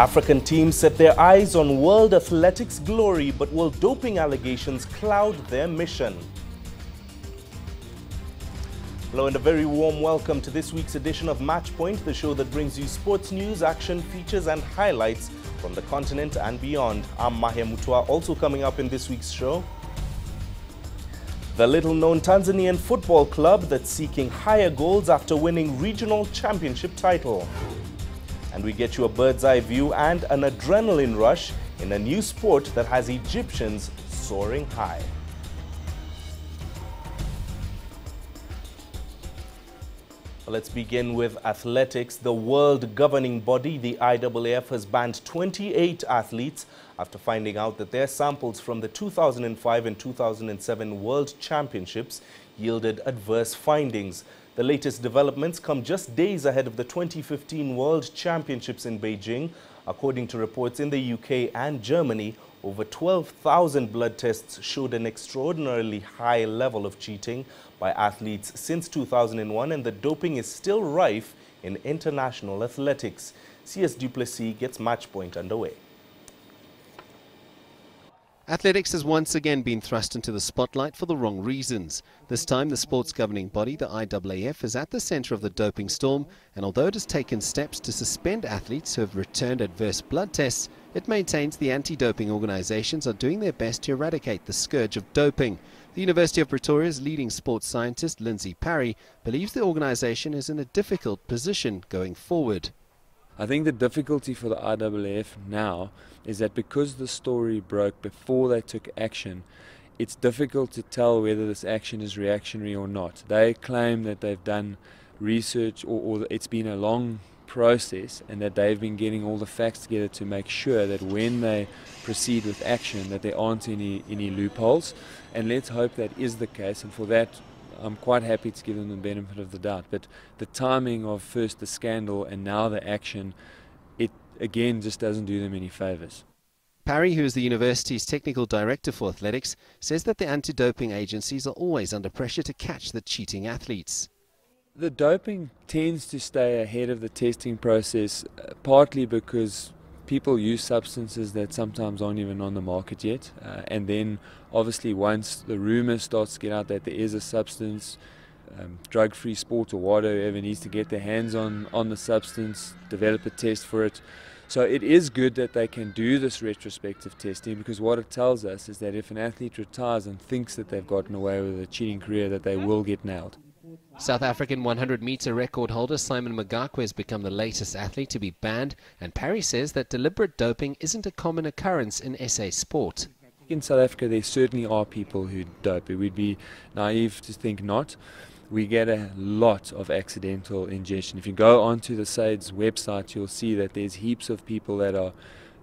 African teams set their eyes on world athletics glory, but will doping allegations cloud their mission? Hello and a very warm welcome to this week's edition of Match Point, the show that brings you sports news, action, features and highlights from the continent and beyond. I'm Mahia Mutua. Also coming up in this week's show, the little-known Tanzanian football club that's seeking higher goals after winning regional championship title. And we get you a bird's-eye view and an adrenaline rush in a new sport that has Egyptians soaring high. Let's begin with athletics. The world governing body, the IAAF, has banned 28 athletes after finding out that their samples from the 2005 and 2007 World Championships yielded adverse findings. The latest developments come just days ahead of the 2015 World Championships in Beijing. According to reports in the UK and Germany, over 12,000 blood tests showed an extraordinarily high level of cheating by athletes since 2001, and the doping is still rife in international athletics. CS Duplessis gets Match Point underway. Athletics has once again been thrust into the spotlight for the wrong reasons. This time, the sports governing body, the IAAF, is at the centre of the doping storm, and although it has taken steps to suspend athletes who have returned adverse blood tests, it maintains the anti-doping organisations are doing their best to eradicate the scourge of doping. The University of Pretoria's leading sports scientist, Lindsay Parry, believes the organisation is in a difficult position going forward. I think the difficulty for the IAAF now is that because the story broke before they took action, it's difficult to tell whether this action is reactionary or not. They claim that they've done research or it's been a long process and that they've been getting all the facts together to make sure that when they proceed with action that there aren't any loopholes, and let's hope that is the case, and for that I'm quite happy to give them the benefit of the doubt. But the timing of first the scandal and now the action, it again just doesn't do them any favours. Parry, who is the university's technical director for athletics, says that the anti-doping agencies are always under pressure to catch the cheating athletes. The doping tends to stay ahead of the testing process, partly because people use substances that sometimes aren't even on the market yet, and then obviously once the rumours starts to get out that there is a substance, drug-free sport or whatever needs to get their hands on the substance, develop a test for it. So it is good that they can do this retrospective testing, because what it tells us is that if an athlete retires and thinks that they've gotten away with a cheating career, that they will get nailed. South African 100-metre record holder Simon Magakwe has become the latest athlete to be banned, and Parry says that deliberate doping isn't a common occurrence in SA sport. In South Africa there certainly are people who dope. We'd be naive to think not. We get a lot of accidental ingestion. If you go onto the SAID's website, you'll see that there's heaps of people that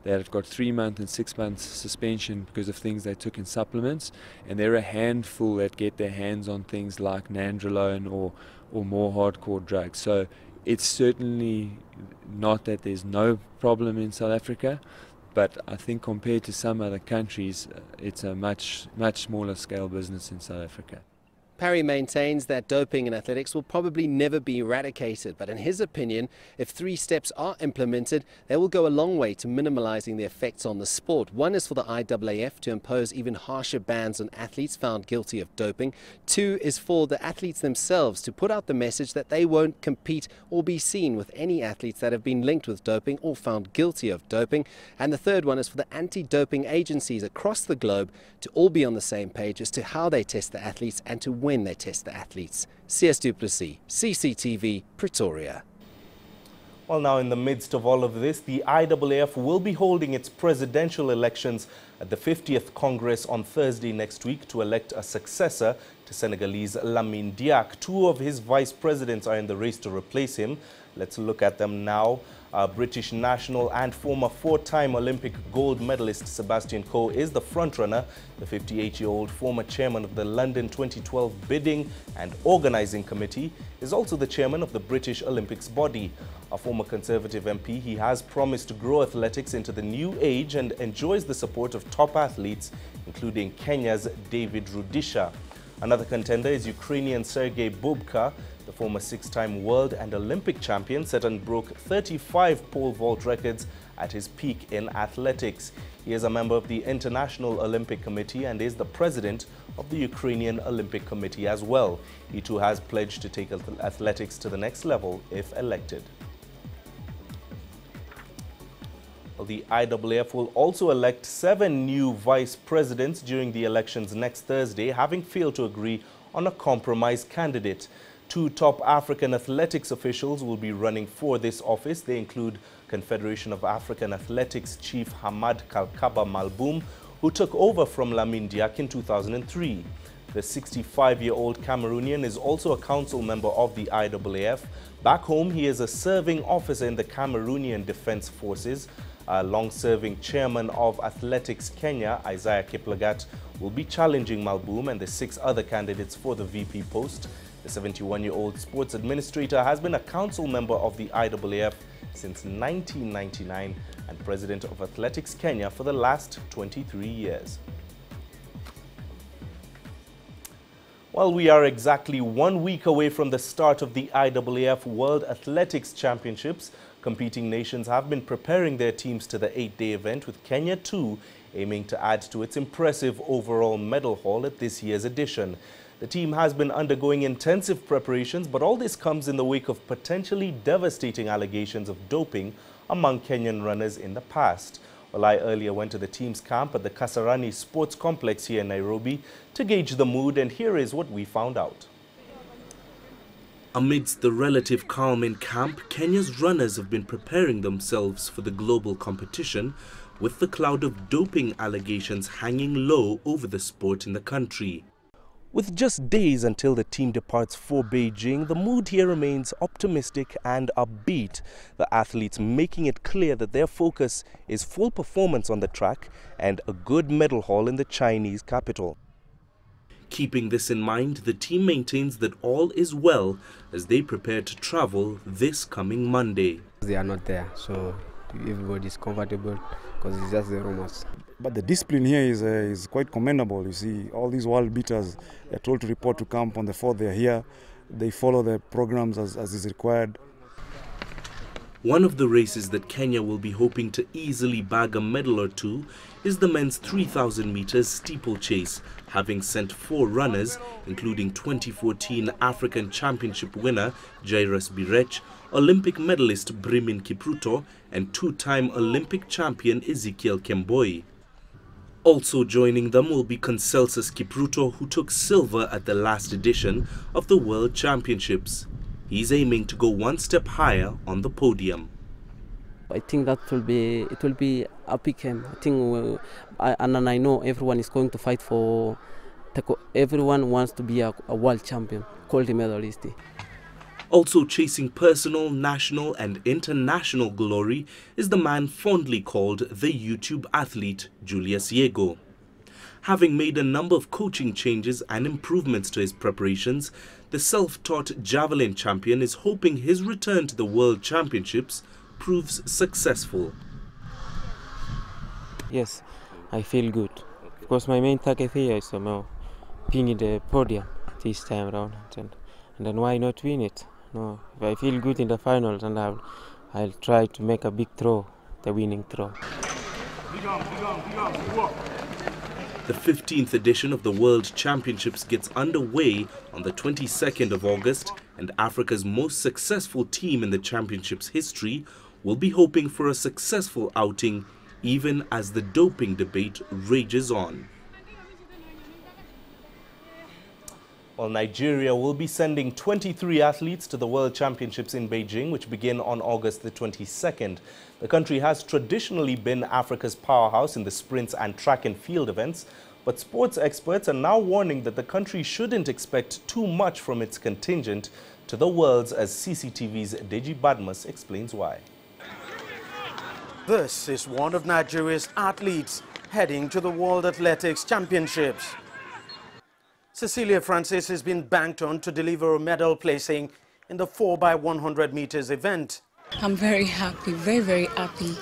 have got 3-month and 6-month suspension because of things they took in supplements, and there are a handful that get their hands on things like nandrolone or more hardcore drugs. So it's certainly not that there's no problem in South Africa, but I think compared to some other countries, it's a much smaller scale business in South Africa. Parry maintains that doping in athletics will probably never be eradicated, but in his opinion, if 3 steps are implemented, they will go a long way to minimalizing the effects on the sport. One is for the IAAF to impose even harsher bans on athletes found guilty of doping. 2 is for the athletes themselves to put out the message that they won't compete or be seen with any athletes that have been linked with doping or found guilty of doping. And the third one is for the anti-doping agencies across the globe to all be on the same page as to how they test the athletes and to when they test the athletes. CS Duplessis, CCTV, Pretoria. Well, now in the midst of all of this, the IAAF will be holding its presidential elections at the 50th Congress on Thursday next week to elect a successor to Senegalese Lamine Diack. 2 of his vice presidents are in the race to replace him. Let's look at them now. British national and former 4-time Olympic gold medalist Sebastian Coe is the frontrunner. The 58-year-old former chairman of the London 2012 Bidding and Organising Committee is also the chairman of the British Olympics body. A former Conservative MP, he has promised to grow athletics into the new age and enjoys the support of top athletes, including Kenya's David Rudisha. Another contender is Ukrainian Sergei Bubka. The former 6-time world and Olympic champion set and broke 35 pole vault records at his peak in athletics. He is a member of the International Olympic Committee and is the president of the Ukrainian Olympic Committee as well. He too has pledged to take athletics to the next level if elected. Well, the IAAF will also elect 7 new vice presidents during the elections next Thursday, having failed to agree on a compromise candidate. 2 top African athletics officials will be running for this office. They include Confederation of African Athletics chief Hamad Kalkaba Malboum, who took over from Lamine Diack in 2003. The 65-year-old Cameroonian is also a council member of the IAAF. Back home, he is a serving officer in the Cameroonian Defense Forces. Long-serving chairman of Athletics Kenya, Isaiah Kiplagat, will be challenging Malboum and the 6 other candidates for the VP post. The 71-year-old sports administrator has been a council member of the IAAF since 1999 and president of Athletics Kenya for the last 23 years. Well, we are exactly 1 week away from the start of the IAAF World Athletics Championships. Competing nations have been preparing their teams to the 8-day event, with Kenya too aiming to add to its impressive overall medal haul at this year's edition. The team has been undergoing intensive preparations, but all this comes in the wake of potentially devastating allegations of doping among Kenyan runners in the past. Well, I earlier went to the team's camp at the Kasarani Sports Complex here in Nairobi to gauge the mood, and here is what we found out. Amidst the relative calm in camp, Kenya's runners have been preparing themselves for the global competition, with the cloud of doping allegations hanging low over the sport in the country. With just days until the team departs for Beijing, the mood here remains optimistic and upbeat. The athletes making it clear that their focus is full performance on the track and a good medal haul in the Chinese capital. Keeping this in mind, the team maintains that all is well as they prepare to travel this coming Monday. They are not there, so everybody is comfortable because it's just the rumors. But the discipline here is quite commendable. You see, all these world beaters are told to report to camp on the 4th. They are here. They follow the programs as is required. One of the races that Kenya will be hoping to easily bag a medal or 2 is the men's 3,000 meters steeplechase, having sent 4 runners, including 2014 African Championship winner Jairus Birech, Olympic medalist Brimin Kipruto, and 2-time Olympic champion Ezekiel Kemboi. Also joining them will be Conselsus Kipruto, who took silver at the last edition of the World Championships. He's aiming to go 1 step higher on the podium. I think that it will be a big game. I think, and I know everyone is going to fight for. Everyone wants to be a world champion, gold medalist. Also chasing personal, national and international glory is the man fondly called the YouTube athlete, Julius Yego. Having made a number of coaching changes and improvements to his preparations, the self-taught javelin champion is hoping his return to the World Championships proves successful. Yes, I feel good because my main target here is being in the podium this time around, and then why not win it? No, if I feel good in the finals, and I'll try to make a big throw, the winning throw. The 15th edition of the World Championships gets underway on the 22nd of August, and Africa's most successful team in the championship's history will be hoping for a successful outing even as the doping debate rages on. Well, Nigeria will be sending 23 athletes to the World Championships in Beijing, which begin on August the 22nd. The country has traditionally been Africa's powerhouse in the sprints and track and field events, but sports experts are now warning that the country shouldn't expect too much from its contingent to the Worlds, as CCTV's Deji Badmus explains why. This is one of Nigeria's athletes heading to the World Athletics Championships. Cecilia Francis has been banked on to deliver a medal placing in the 4x100 meters event. I'm very happy, very happy,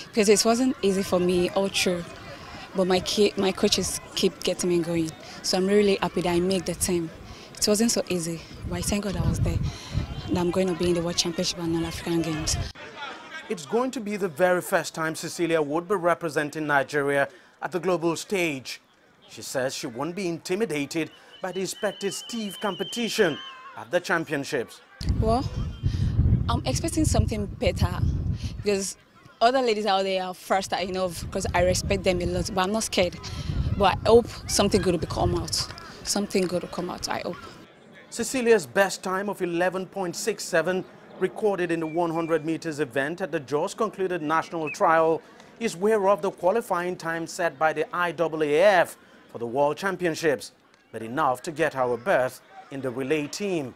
because it wasn't easy for me, all true, but my coaches keep getting me going. So I'm really happy that I made the team. It wasn't so easy, but I thank God I was there, and I'm going to be in the World Championship and All African Games. It's going to be the very first time Cecilia would be representing Nigeria at the global stage. She says she won't be intimidated by the expected stiff competition at the championships. Well, I'm expecting something better because other ladies out there are faster enough because I respect them a lot, but I'm not scared. But I hope something good will come out. Something good will come out, I hope. Cecilia's best time of 11.67 recorded in the 100 meters event at the just concluded national trial is whereof the qualifying time set by the IAAF for the World Championships, but enough to get her a berth in the relay team.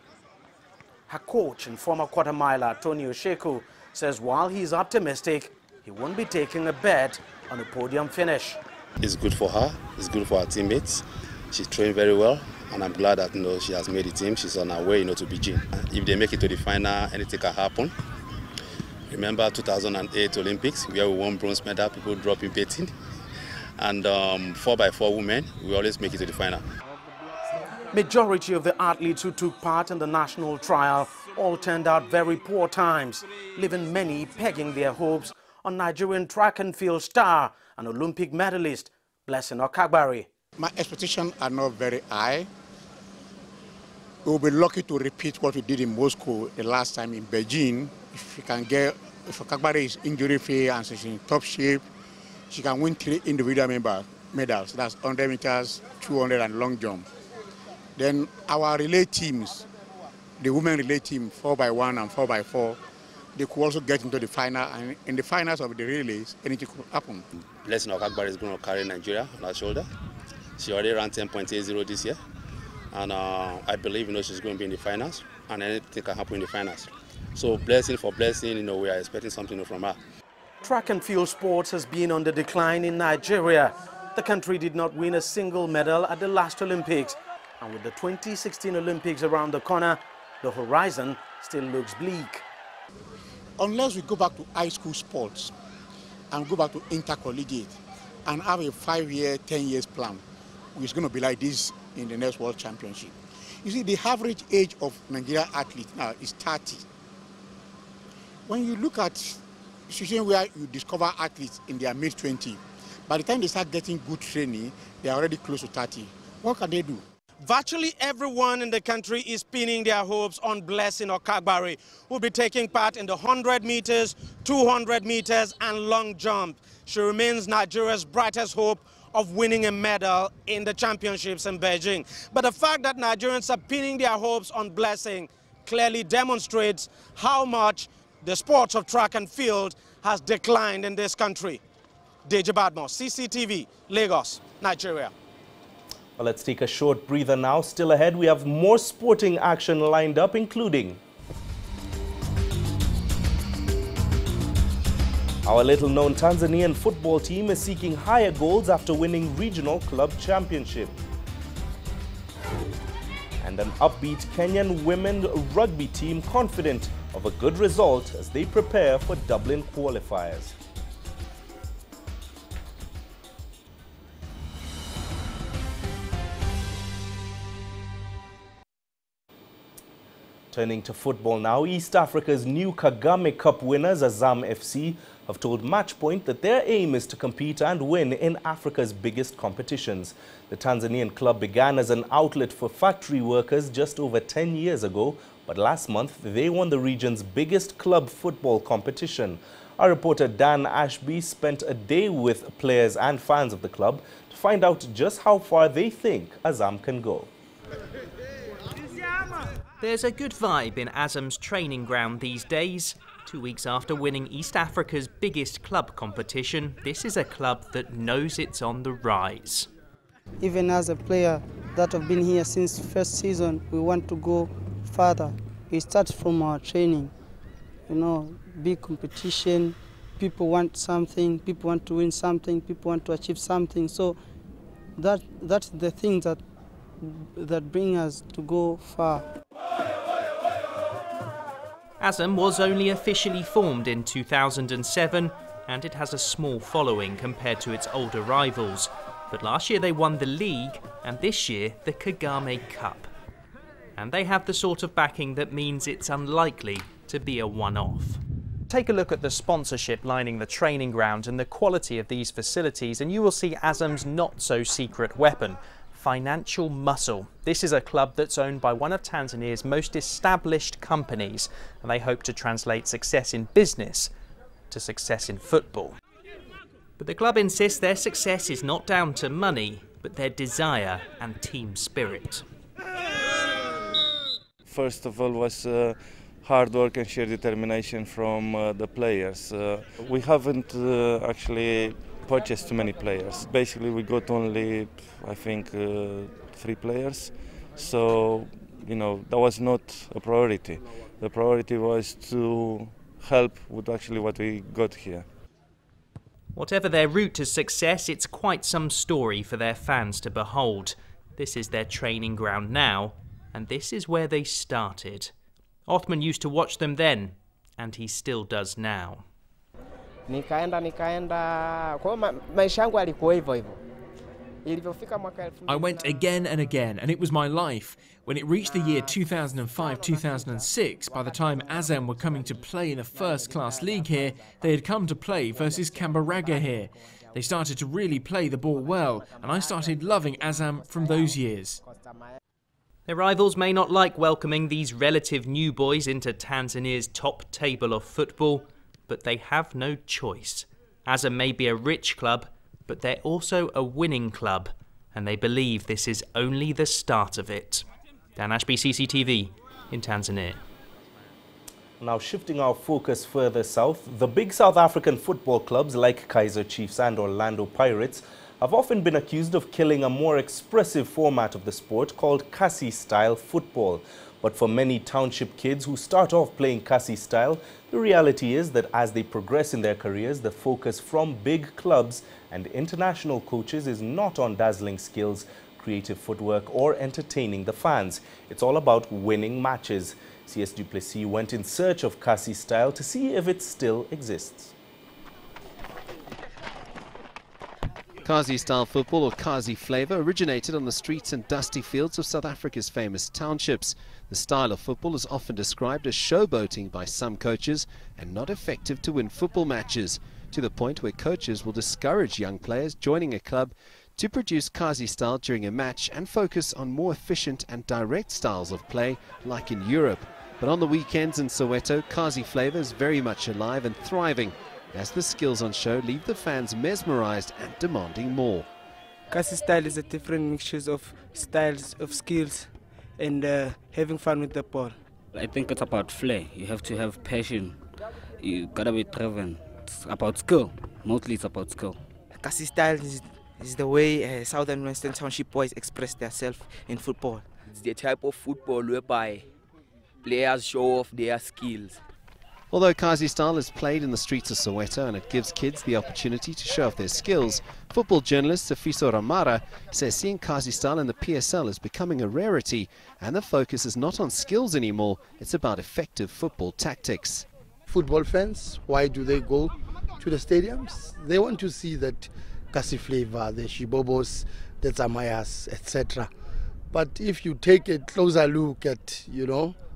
Her coach and former quarter miler, Tony Osheku, says while he's optimistic, he won't be taking a bet on a podium finish. It's good for her, it's good for her teammates. She's trained very well, and I'm glad that she has made the team. She's on her way to Beijing. If they make it to the final, anything can happen. Remember 2008 Olympics, where we won bronze medal, people dropping betting. And 4x4 women, we always make it to the final. Majority of the athletes who took part in the national trial all turned out very poor times, leaving many pegging their hopes on Nigerian track and field star and Olympic medalist Blessing Okagbare. My expectations are not very high. We will be lucky to repeat what we did in Moscow the last time in Beijing. If Okagbare is injury-free and she's in top shape, she can win 3 individual medals. That's 100 meters, 200 and long jump. Then our relay teams, the women relay team, 4x1 and 4x4, they could also get into the final, and in the finals of the relays, anything could happen. Blessing Okagbare is going to carry Nigeria on her shoulder. She already ran 10.80 this year, and I believe she's going to be in the finals, and anything can happen in the finals. So blessing for blessing, we are expecting something from her. Track and field sports has been on the decline in Nigeria. The country did not win a single medal at the last Olympics, and with the 2016 Olympics around the corner, the horizon still looks bleak. Unless we go back to high school sports and go back to intercollegiate and have a 5-year, 10 years plan, it's going to be like this in the next World Championship. You see, the average age of Nigerian athletes now is 30. When you look at a situation where you discover athletes in their mid-20s, by the time they start getting good training, they are already close to 30. What can they do? Virtually everyone in the country is pinning their hopes on Blessing Okagbare, who will be taking part in the 100 meters, 200 meters and long jump. She remains Nigeria's brightest hope of winning a medal in the championships in Beijing. But the fact that Nigerians are pinning their hopes on Blessing clearly demonstrates how much the sport of track and field has declined in this country. Deji Badmo, CCTV, Lagos, Nigeria. Well, let's take a short breather now. Still ahead, we have more sporting action lined up, including our little-known Tanzanian football team is seeking higher goals after winning regional club championship. And an upbeat Kenyan women rugby team confident of a good result as they prepare for Dublin qualifiers. Turning to football now, East Africa's new Kagame Cup winners, Azam FC, have told Matchpoint that their aim is to compete and win in Africa's biggest competitions. The Tanzanian club began as an outlet for factory workers just over 10 years ago, but last month they won the region's biggest club football competition. Our reporter Dan Ashby spent a day with players and fans of the club to find out just how far they think Azam can go. There's a good vibe in Azam's training ground these days. 2 weeks after winning East Africa's biggest club competition, this is a club that knows it's on the rise. Even as a player that have been here since first season, we want to go further. We start from our training. Big competition, people want something, people want to win something, people want to achieve something. So that's the thing that bring us to go far. Azam was only officially formed in 2007 and it has a small following compared to its older rivals. But last year they won the league and this year the Kagame Cup. And they have the sort of backing that means it's unlikely to be a one-off. Take a look at the sponsorship lining the training ground and the quality of these facilities, and you will see Azam's not-so-secret weapon: financial muscle. This is a club that's owned by one of Tanzania's most established companies, and they hope to translate success in business to success in football. But the club insists their success is not down to money, but their desire and team spirit. First of all was hard work and sheer determination from the players. We haven't actually purchased too many players. Basically we got only, I think, 3 players. So, you know, that was not a priority. The priority was to help with actually what we got here. Whatever their route to success, it's quite some story for their fans to behold. This is their training ground now, and this is where they started. Othman used to watch them then, and he still does now. I went again and again, and it was my life. When it reached the year 2005-2006, by the time Azam were coming to play in a first-class league here, they had come to play versus Kambarage here. They started to really play the ball well, and I started loving Azam from those years. Their rivals may not like welcoming these relative new boys into Tanzania's top table of football, but they have no choice. Azam may be a rich club, but they're also a winning club, and they believe this is only the start of it. Dan Ashby, CCTV, in Tanzania. Now shifting our focus further south, the big South African football clubs like Kaizer Chiefs and Orlando Pirates have often been accused of killing a more expressive format of the sport called Kasi-style football. But for many township kids who start off playing Kasi-style, the reality is that as they progress in their careers, the focus from big clubs and international coaches is not on dazzling skills, creative footwork or entertaining the fans. It's all about winning matches. CS Du Plessis went in search of Kasi-style to see if it still exists. Kasi-style football, or Kasi flavour, originated on the streets and dusty fields of South Africa's famous townships. The style of football is often described as showboating by some coaches and not effective to win football matches, to the point where coaches will discourage young players joining a club to produce Kasi-style during a match and focus on more efficient and direct styles of play like in Europe. But on the weekends in Soweto, Kasi flavour is very much alive and thriving, as the skills on show leave the fans mesmerized and demanding more. Kasi style is a different mixture of styles, of skills, and having fun with the ball. I think it's about flair. You have to have passion. You gotta be driven. It's about skill. Mostly it's about skill. Kasi style is the way Southern Western Township boys express themselves in football. It's the type of football whereby players show off their skills. Although Kasi-style is played in the streets of Soweto and it gives kids the opportunity to show off their skills, football journalist Sifiso Ramara says seeing Kasi-style in the PSL is becoming a rarity, and the focus is not on skills anymore, it's about effective football tactics. Football fans, why do they go to the stadiums? They want to see that Kasi flavor, the Shibobos, the Zamayas, etc. But if you take a closer look at,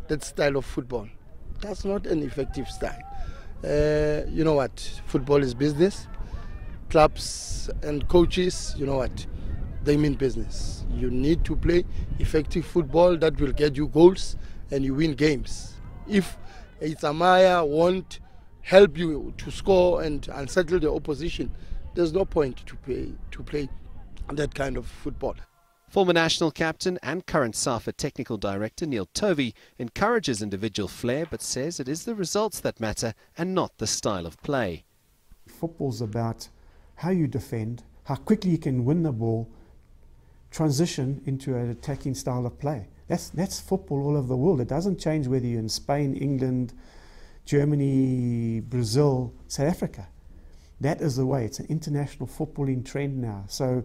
that style of football, that's not an effective style. You know what? Football is business. Clubs and coaches, you know what? They mean business. You need to play effective football that will get you goals and you win games. If Itamaya won't help you to score and unsettle the opposition, there's no point to play that kind of football. Former national captain and current SAFA technical director Neil Tovey encourages individual flair but says it is the results that matter and not the style of play. Football's about how you defend, how quickly you can win the ball, transition into an attacking style of play. That's football all over the world. It doesn't change whether you're in Spain, England, Germany, Brazil, South Africa. That is the way. It's an international footballing trend now. So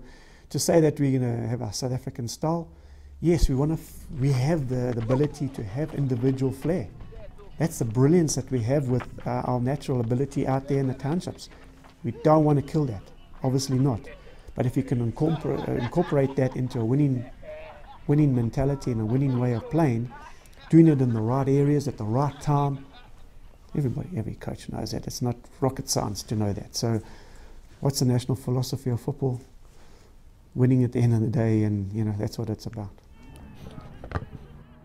to say that we're going to have our South African style, yes, we have the ability to have individual flair. That's the brilliance that we have with our natural ability out there in the townships. We don't want to kill that, obviously not. But if you can incorporate that into a winning mentality and a winning way of playing, doing it in the right areas at the right time, Every coach knows that. It's not rocket science to know that. So what's the national philosophy of football? Winning at the end of the day, and that's what it's about.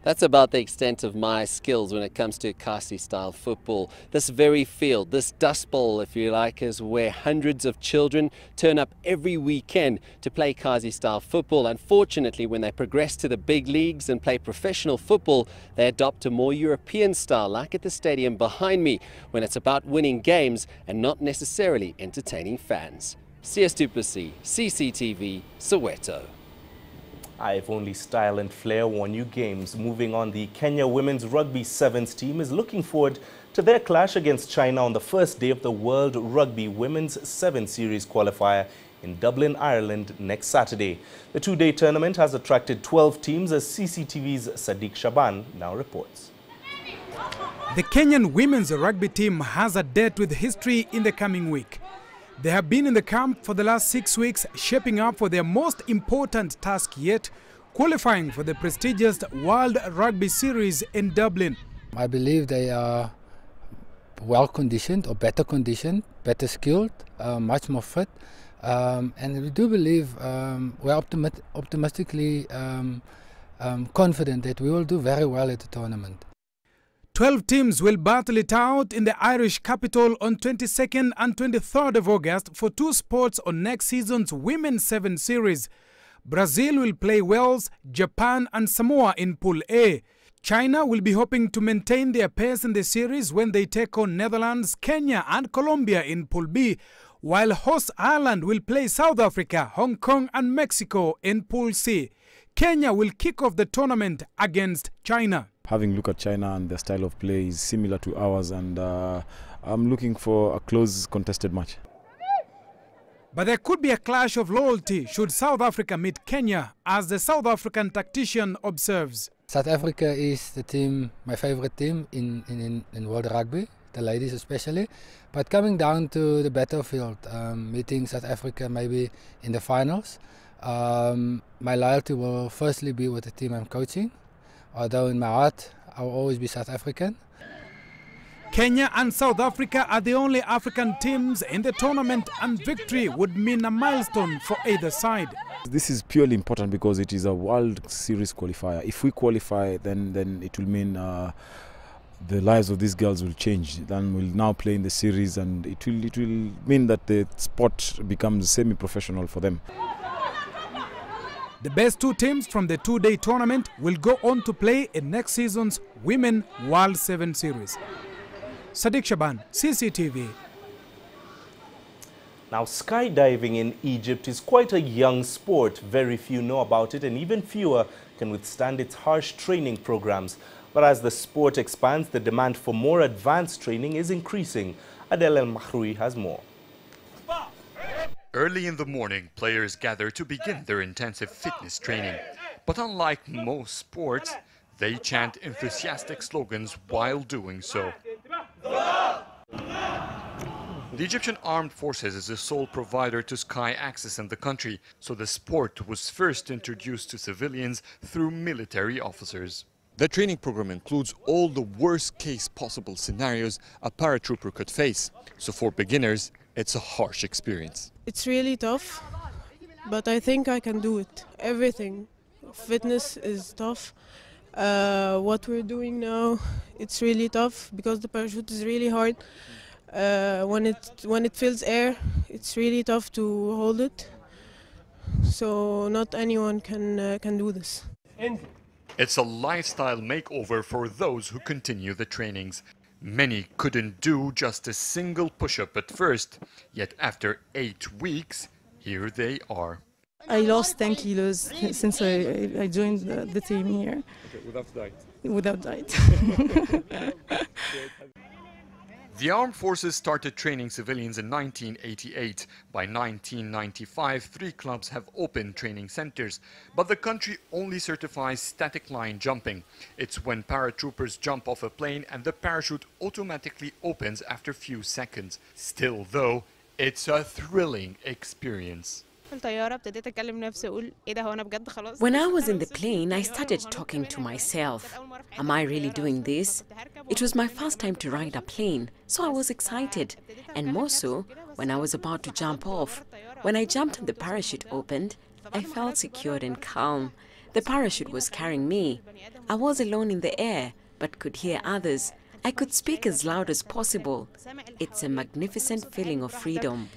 That's about the extent of my skills when it comes to Kasi-style football. This very field, this dust bowl, if you like, is where hundreds of children turn up every weekend to play Kasi-style football. Unfortunately, when they progress to the big leagues and play professional football, they adopt a more European style, like at the stadium behind me, when it's about winning games and not necessarily entertaining fans. CS du Plessis, CCTV, Soweto. If only style and flair won new games. Moving on, the Kenya women's rugby sevens team is looking forward to their clash against China on the first day of the World Rugby Women's 7 Series qualifier in Dublin, Ireland next Saturday. The two-day tournament has attracted 12 teams, as CCTV's Sadiq Shaban now reports. The Kenyan women's rugby team has a date with history in the coming week. They have been in the camp for the last 6 weeks, shaping up for their most important task yet, qualifying for the prestigious World Rugby Series in Dublin. I believe they are well conditioned, or better conditioned, better skilled, much more fit, and we do believe we're optimistically confident that we will do very well at the tournament. 12 teams will battle it out in the Irish capital on 22nd and 23rd of August for 2 spots on next season's Women's 7 Series. Brazil will play Wales, Japan and Samoa in Pool A. China will be hoping to maintain their pace in the series when they take on Netherlands, Kenya and Colombia in Pool B, while host Ireland will play South Africa, Hong Kong and Mexico in Pool C. Kenya will kick off the tournament against China. Having a look at China and their style of play is similar to ours, and I'm looking for a close contested match. But there could be a clash of loyalty should South Africa meet Kenya, as the South African tactician observes. South Africa is the team, my favorite team in World Rugby, the ladies especially. But coming down to the battlefield, meeting South Africa maybe in the finals, my loyalty will firstly be with the team I'm coaching. Although in my heart, I will always be South African. Kenya and South Africa are the only African teams in the tournament, and victory would mean a milestone for either side. This is purely important because it is a World Series qualifier. If we qualify, then it will mean the lives of these girls will change. Then we'll now play in the series, and it will mean that the sport becomes semi-professional for them. The best 2 teams from the 2-day tournament will go on to play in next season's Women World 7 Series. Sadiq Shaban, CCTV. Now, skydiving in Egypt is quite a young sport. Very few know about it, and even fewer can withstand its harsh training programs. But as the sport expands, the demand for more advanced training is increasing. Adel El Mahroui has more. Early in the morning, players gather to begin their intensive fitness training. But unlike most sports, they chant enthusiastic slogans while doing so. The Egyptian Armed Forces is the sole provider to sky access in the country, so the sport was first introduced to civilians through military officers. The training program includes all the worst-case possible scenarios a paratrooper could face. So for beginners, it's a harsh experience. It's really tough, but I think I can do it. Everything. Fitness is tough. What we're doing now, it's really tough because the parachute is really hard. When it fills air, it's really tough to hold it. So not anyone can do this. It's a lifestyle makeover for those who continue the trainings. Many couldn't do just a single push-up at first, yet after 8 weeks, here they are. I lost 10 kilos since I joined the team here. Okay, without diet? Without diet. The Armed Forces started training civilians in 1988. By 1995, 3 clubs have opened training centers, but the country only certifies static line jumping. It's when paratroopers jump off a plane and the parachute automatically opens after a few seconds. Still, though, it's a thrilling experience. When I was in the plane, I started talking to myself. Am I really doing this? It was my first time to ride a plane, so I was excited. And more so, when I was about to jump off. When I jumped and the parachute opened, I felt secure and calm. The parachute was carrying me. I was alone in the air, but could hear others. I could speak as loud as possible. It's a magnificent feeling of freedom.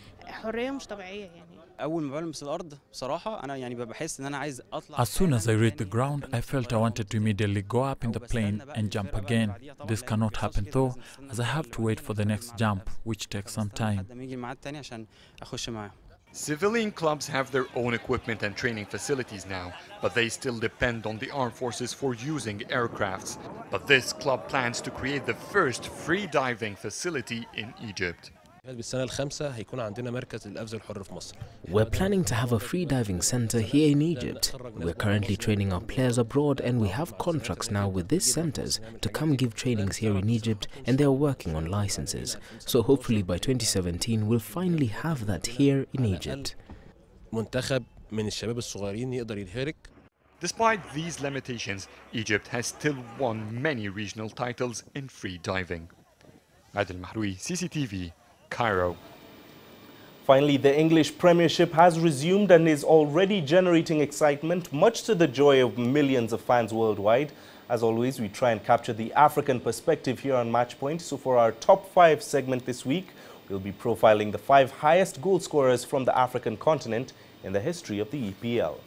As soon as I reached the ground, I felt I wanted to immediately go up in the plane and jump again. This cannot happen though, as I have to wait for the next jump, which takes some time. Civilian clubs have their own equipment and training facilities now, but they still depend on the armed forces for using aircrafts. But this club plans to create the first free diving facility in Egypt. We're planning to have a free diving center here in Egypt. We're currently training our players abroad, and we have contracts now with these centers to come give trainings here in Egypt, and they're working on licenses. So hopefully by 2017 we'll finally have that here in Egypt. Despite these limitations, Egypt has still won many regional titles in free diving. Adil Mahroui, CCTV, Cairo. Finally, the English Premiership has resumed and is already generating excitement, much to the joy of millions of fans worldwide. As always, we try and capture the African perspective here on Matchpoint. So for our top 5 segment this week, we'll be profiling the 5 highest goal scorers from the African continent in the history of the EPL.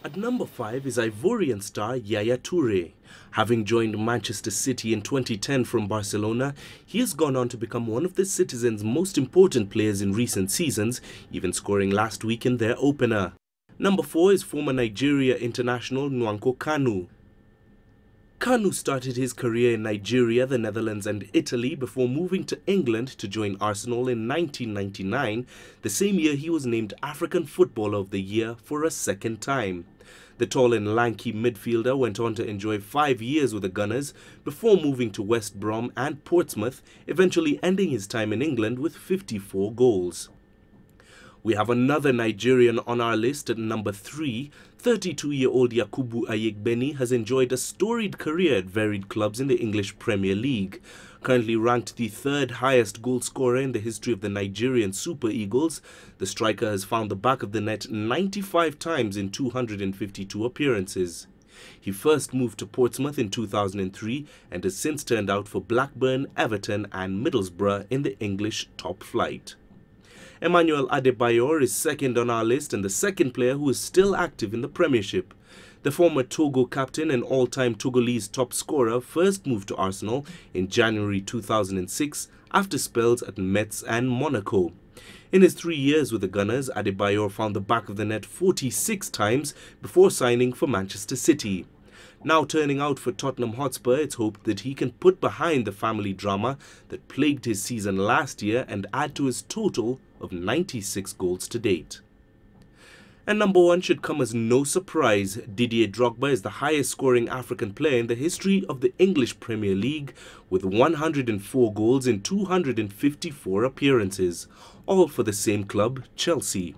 At number 5 is Ivorian star Yaya Toure. Having joined Manchester City in 2010 from Barcelona, he has gone on to become one of the citizens' most important players in recent seasons, even scoring last week in their opener. Number 4 is former Nigeria international Nwankwo Kanu. Kanu started his career in Nigeria, the Netherlands and Italy before moving to England to join Arsenal in 1999, the same year he was named African Footballer of the Year for a second time. The tall and lanky midfielder went on to enjoy 5 years with the Gunners before moving to West Brom and Portsmouth, eventually ending his time in England with 54 goals. We have another Nigerian on our list at number 3. 32-year-old Yakubu Ayegbeni has enjoyed a storied career at varied clubs in the English Premier League. Currently ranked the 3rd highest goal scorer in the history of the Nigerian Super Eagles, the striker has found the back of the net 95 times in 252 appearances. He first moved to Portsmouth in 2003 and has since turned out for Blackburn, Everton and Middlesbrough in the English top flight. Emmanuel Adebayor is second on our list and the second player who is still active in the Premiership. The former Togo captain and all-time Togolese top scorer first moved to Arsenal in January 2006 after spells at Metz and Monaco. In his 3 years with the Gunners, Adebayor found the back of the net 46 times before signing for Manchester City. Now turning out for Tottenham Hotspur, it's hoped that he can put behind the family drama that plagued his season last year and add to his total of 96 goals to date. And number 1 should come as no surprise. Didier Drogba is the highest scoring African player in the history of the English Premier League with 104 goals in 254 appearances, all for the same club, Chelsea.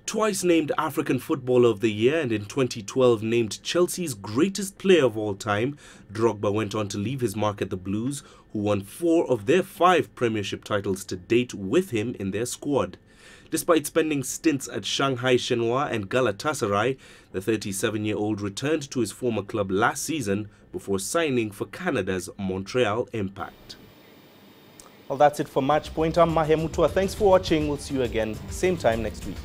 Twice named African Footballer of the Year and in 2012 named Chelsea's greatest player of all time, Drogba went on to leave his mark at the Blues, who won 4 of their 5 Premiership titles to date with him in their squad. Despite spending stints at Shanghai Shenhua and Galatasaray, the 37-year-old returned to his former club last season before signing for Canada's Montreal Impact. Well, that's it for Matchpoint. I'm Mahe Mutua. Thanks for watching. We'll see you again same time next week.